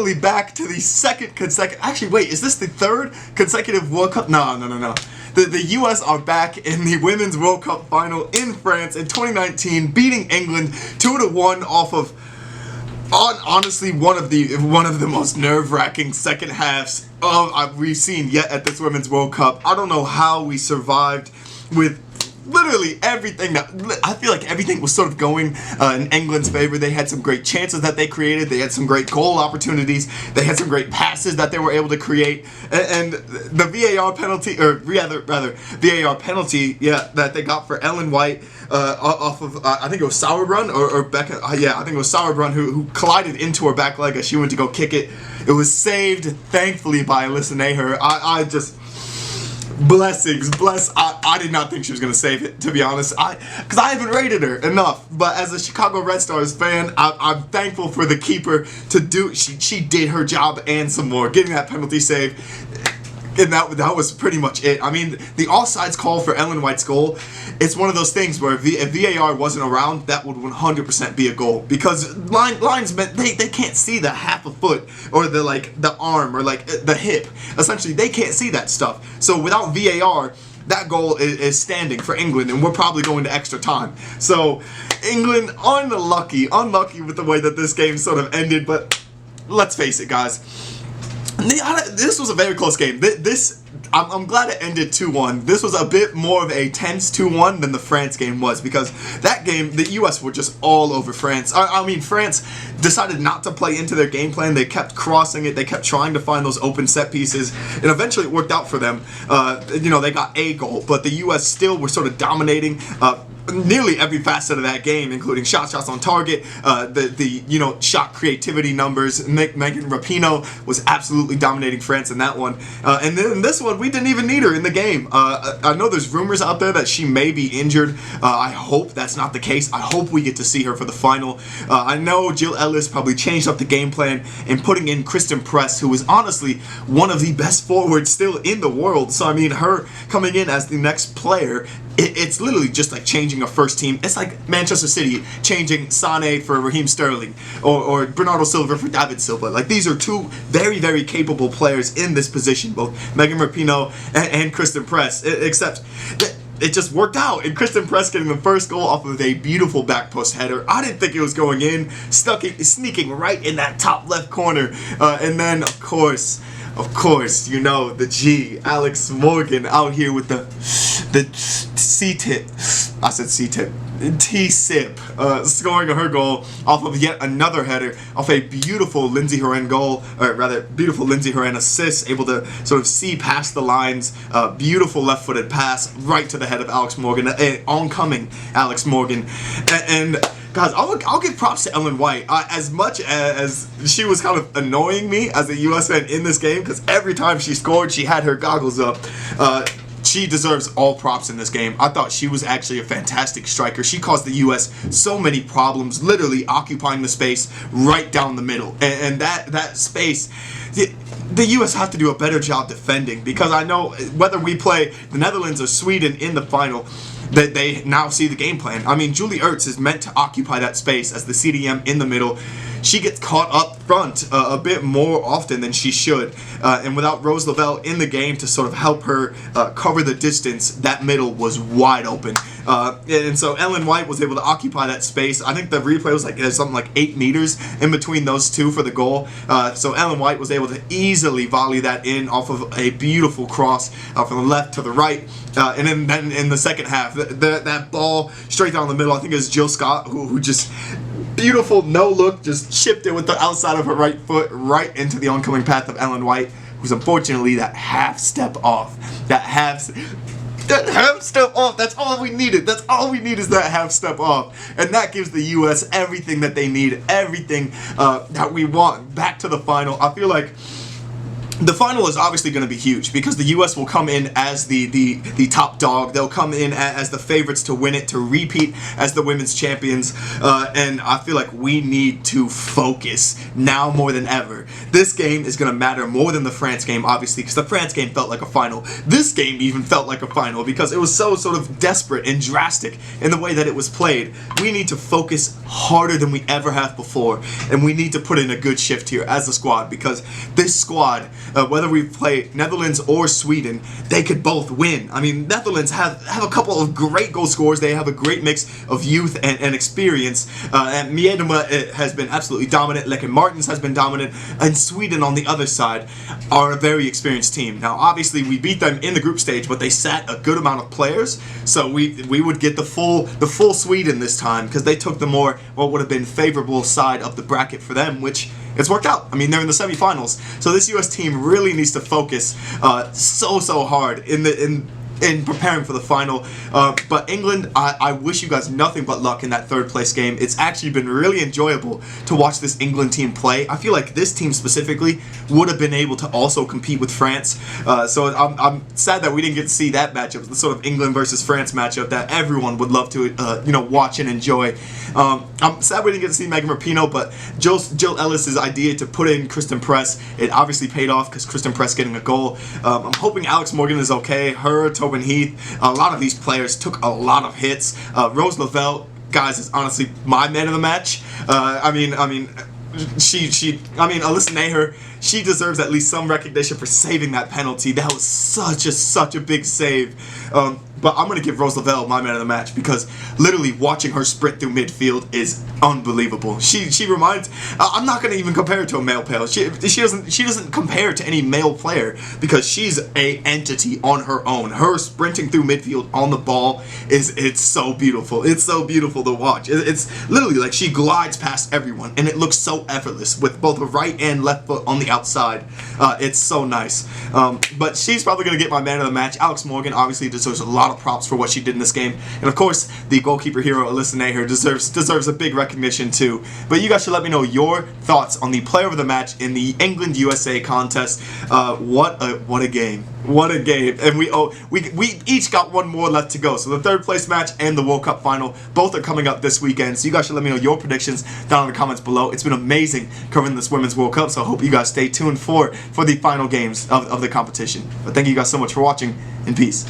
finally back to the second consecutive... Actually, wait, is this the third consecutive World Cup? No. The U.S. are back in the Women's World Cup final in France in 2019, beating England 2-1 off of, honestly, one of the most nerve-wracking second halves we've seen yet at this Women's World Cup. I don't know how we survived with literally everything. I feel like everything was sort of going in England's favor. They had some great chances that they created. They had some great goal opportunities. They had some great passes that they were able to create. And the VAR penalty, or rather VAR penalty, yeah, that they got for Ellen White off of I think it was Sauerbrunn or Becca. Yeah, I think it was Sauerbrunn who collided into her back leg as she went to go kick it. It was saved, thankfully, by Alyssa Naeher. I just... Blessings, I did not think she was going to save it, to be honest, because I haven't rated her enough. But as a Chicago Red Stars fan, I'm thankful for the keeper to do. She did her job and some more, getting that penalty save, and that was pretty much it. I mean, the offsides call for Ellen White's goal, it's one of those things where if VAR wasn't around, that would 100% be a goal, because linesmen, they can't see the half a foot or the arm or the hip. Essentially, they can't see that stuff. So without VAR, that goal is standing for England, and we're probably going to extra time. So England unlucky with the way that this game sort of ended. But let's face it, guys. This was a very close game. I'm glad it ended 2-1. This was a bit more of a tense 2-1 than the France game was, because that game, the U.S. were just all over France. I mean, France decided not to play into their game plan. They kept crossing it. They kept trying to find those open set pieces, and eventually it worked out for them. They got a goal, but the U.S. still were sort of dominating nearly every facet of that game, including shots on target, the shot creativity numbers. Megan Rapinoe was absolutely dominating France in that one. And then in this one, we didn't even need her in the game. I know there's rumors out there that she may be injured. I hope that's not the case. I hope we get to see her for the final. I know Jill Ellis probably changed up the game plan and putting in Christen Press, who is honestly one of the best forwards still in the world. So I mean, her coming in as the next player, it's literally just like changing a first team. It's like Manchester City changing Sané for Raheem Sterling or Bernardo Silva for David Silva. Like, these are two very, very capable players in this position, both Megan Rapinoe and Christen Press, except it just worked out. And Christen Press getting the first goal off of a beautiful back post header. I didn't think it was going in, sneaking right in that top left corner. And then, of course, the G, Alex Morgan, out here with the C-tip. I said C-tip. T-sip, scoring her goal off of yet another header off a beautiful Lindsey Horan goal, or rather, beautiful Lindsey Horan assist, able to sort of see past the lines, beautiful left-footed pass right to the head of Alex Morgan, oncoming Alex Morgan, and guys, I'll give props to Ellen White. As much as she was kind of annoying me as a U.S. fan in this game, because every time she scored, she had her goggles up. She deserves all props in this game. I thought she was actually a fantastic striker. She caused the U.S. so many problems, literally occupying the space right down the middle. And that space, the U.S. have to do a better job defending, because I know whether we play the Netherlands or Sweden in the final, that they now see the game plan. I mean, Julie Ertz is meant to occupy that space as the CDM in the middle. She gets caught up front a bit more often than she should, and without Rose Lavelle in the game to sort of help her cover the distance, that middle was wide open. And so Ellen White was able to occupy that space. I think the replay was something like 8 meters in between those two for the goal. So Ellen White was able to easily volley that in off of a beautiful cross from the left to the right. And then in the second half, that ball straight down the middle, I think it was Jill Scott who just... beautiful no look, just chipped it with the outside of her right foot right into the oncoming path of Ellen White, who's unfortunately that half step off. That half step off. That's all we needed. That's all we need is that half step off. And that gives the U.S. everything that they need, everything that we want back to the final. I feel like the final is obviously going to be huge because the U.S. will come in as the top dog. They'll come in as the favorites to win it, to repeat as the women's champions. And I feel like we need to focus now more than ever. This game is going to matter more than the France game, obviously, because the France game felt like a final. This game even felt like a final because it was so sort of desperate and drastic in the way that it was played. We need to focus harder than we ever have before, and we need to put in a good shift here as a squad, because this squad, whether we play Netherlands or Sweden, they could both win. I mean, Netherlands have a couple of great goal scorers. They have a great mix of youth and experience. And Miedema has been absolutely dominant. Leke Martens has been dominant. And Sweden, on the other side, are a very experienced team. Now, obviously, we beat them in the group stage, but they sat a good amount of players. So we would get the full Sweden this time, because they took the more, what would have been favorable side of the bracket for them, which it's worked out. I mean, they're in the semifinals. So this U.S. team really needs to focus so hard in preparing for the final. But England, I wish you guys nothing but luck in that third place game. It's actually been really enjoyable to watch this England team play. I feel like this team specifically would have been able to also compete with France. So I'm sad that we didn't get to see that matchup, the sort of England versus France matchup that everyone would love to watch and enjoy. I'm sad we didn't get to see Megan Rapinoe, but Jill Ellis's idea to put in Christen Press, it obviously paid off because Christen Press getting a goal. I'm hoping Alex Morgan is okay. Her, Tobin Heath, a lot of these players took a lot of hits. Rose Lavelle, guys, is honestly my man of the match. Alyssa Naeher, she deserves at least some recognition for saving that penalty. That was such a big save. But I'm going to give Rose Lavelle my man of the match, because literally watching her sprint through midfield is unbelievable. She reminds, I'm not going to even compare her to a male player. She doesn't compare to any male player, because she's a entity on her own. Her sprinting through midfield on the ball it's so beautiful. It's so beautiful to watch. It's literally like she glides past everyone, and it looks so effortless with both her right and left foot on the outside. It's so nice. But she's probably going to get my man of the match. Alex Morgan obviously deserves a lot of props for what she did in this game, and of course the goalkeeper hero Alyssa Naeher deserves a big recognition too. But you guys should let me know your thoughts on the player of the match in the England USA contest. What a game. What a game. And we each got one more left to go. So the third place match and the World Cup final, both are coming up this weekend. So you guys should let me know your predictions down in the comments below. It's been amazing covering this Women's World Cup, so I hope you guys stay tuned for the final games of the competition. But thank you guys so much for watching, and peace.